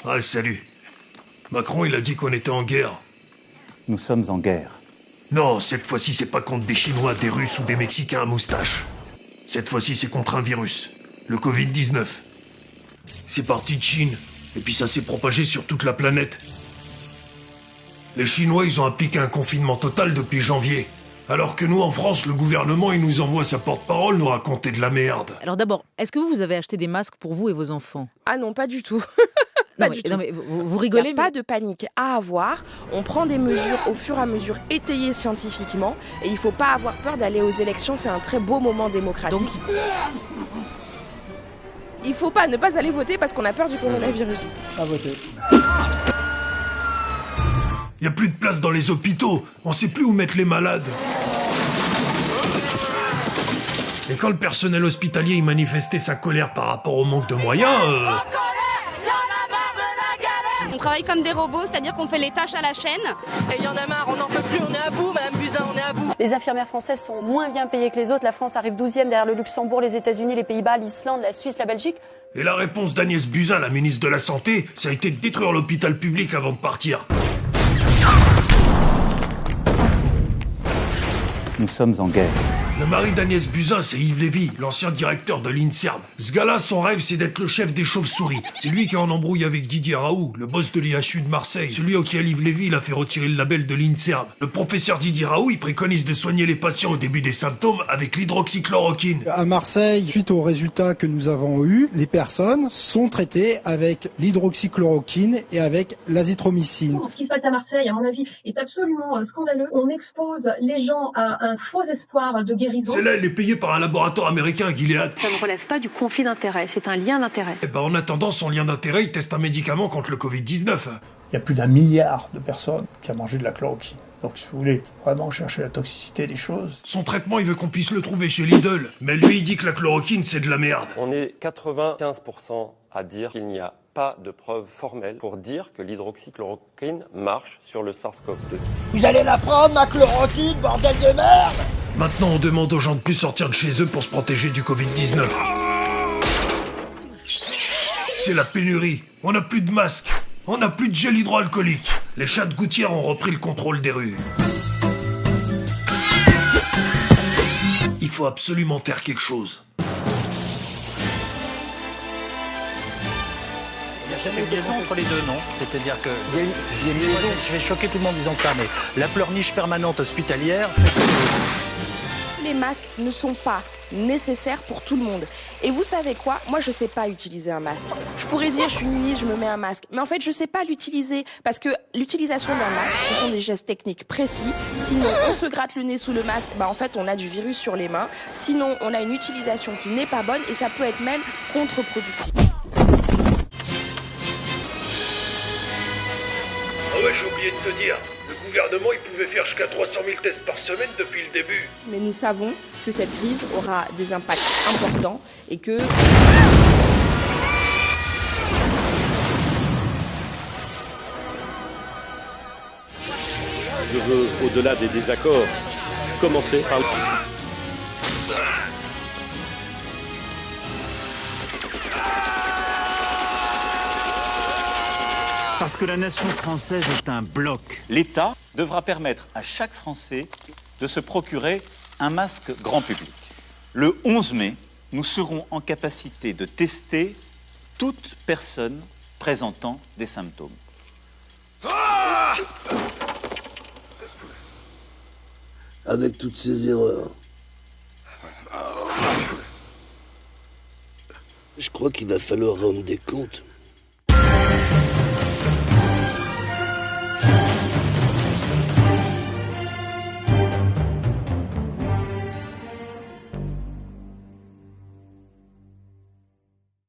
Ah, salut. Macron, il a dit qu'on était en guerre. Nous sommes en guerre. Non, cette fois-ci, c'est pas contre des Chinois, des Russes ou des Mexicains à moustache. Cette fois-ci, c'est contre un virus. Le Covid-19. C'est parti de Chine, et puis ça s'est propagé sur toute la planète. Les Chinois, ils ont appliqué un confinement total depuis janvier. Alors que nous, en France, le gouvernement, il nous envoie sa porte-parole nous raconter de la merde. Alors d'abord, est-ce que vous avez acheté des masques pour vous et vos enfants ? Ah non, pas du tout. Non, Pas du tout. mais vous Il rigolez, n'y a pas de panique à avoir. On prend des mesures au fur et à mesure étayées scientifiquement. Et il ne faut pas avoir peur d'aller aux élections. C'est un très beau moment démocratique. Donc, il ne faut pas ne pas aller voter parce qu'on a peur du coronavirus. À voter. Y a plus de place dans les hôpitaux. On sait plus où mettre les malades. Et quand le personnel hospitalier y manifestait sa colère par rapport au manque de moyens, On travaille comme des robots, c'est-à-dire qu'on fait les tâches à la chaîne. Et il y en a marre, on n'en peut plus, on est à bout, Madame Buzyn, on est à bout. Les infirmières françaises sont moins bien payées que les autres. La France arrive 12e derrière le Luxembourg, les États-Unis, les Pays-Bas, l'Islande, la Suisse, la Belgique. Et la réponse d'Agnès Buzyn, la ministre de la Santé, ça a été de détruire l'hôpital public avant de partir. Nous sommes en guerre. Le mari d'Agnès Buzyn, c'est Yves Lévy, l'ancien directeur de l'INSERM. Ce gars-là, son rêve, c'est d'être le chef des chauves-souris. C'est lui qui est en embrouille avec Didier Raoult, le boss de l'IHU de Marseille. Celui auquel Yves Lévy, il a fait retirer le label de l'INSERM. Le professeur Didier Raoult, il préconise de soigner les patients au début des symptômes avec l'hydroxychloroquine. À Marseille, suite aux résultats que nous avons eus, les personnes sont traitées avec l'hydroxychloroquine et avec l'azithromycine. Ce qui se passe à Marseille, à mon avis, est absolument scandaleux. On expose les gens à un faux espoir de guérison. Celle-là, elle est payée par un laboratoire américain, Gilead. Ça ne relève pas du conflit d'intérêts, c'est un lien d'intérêt. Eh ben, en attendant son lien d'intérêt, il teste un médicament contre le Covid-19. Il y a plus d'1 milliard de personnes qui ont mangé de la chloroquine. Donc si vous voulez vraiment chercher la toxicité des choses... Son traitement, il veut qu'on puisse le trouver chez Lidl. Mais lui, il dit que la chloroquine, c'est de la merde. On est 95% à dire qu'il n'y a pas de preuves formelles pour dire que l'hydroxychloroquine marche sur le SARS-CoV-2. Vous allez la prendre, ma chloroquine, bordel de merde! Maintenant, on demande aux gens de plus sortir de chez eux pour se protéger du Covid-19. C'est la pénurie. On n'a plus de masques. On n'a plus de gel hydroalcoolique. Les chats de gouttière ont repris le contrôle des rues. Il faut absolument faire quelque chose. Il y a jamais de liaison entre les deux, non ? C'est-à-dire que... Je vais choquer tout le monde en disant ça, mais la pleurniche permanente hospitalière... Les masques ne sont pas nécessaires pour tout le monde. Et vous savez quoi ? Moi, je sais pas utiliser un masque. Je pourrais dire, je suis une ministre, je me mets un masque. Mais en fait, je sais pas l'utiliser. Parce que l'utilisation d'un masque, ce sont des gestes techniques précis. Sinon, on se gratte le nez sous le masque, en fait, on a du virus sur les mains. Sinon, on a une utilisation qui n'est pas bonne et ça peut être même contre-productif. Ah ouais, j'ai oublié de te dire. Le gouvernement, il pouvait faire jusqu'à 300 000 tests par semaine depuis le début. Mais nous savons que cette crise aura des impacts importants et que... Je veux, au-delà des désaccords, commencer par... Parce que la nation française est un bloc. L'État devra permettre à chaque Français de se procurer un masque grand public. Le 11 mai, nous serons en capacité de tester toute personne présentant des symptômes. Avec toutes ces erreurs. Je crois qu'il va falloir rendre des comptes.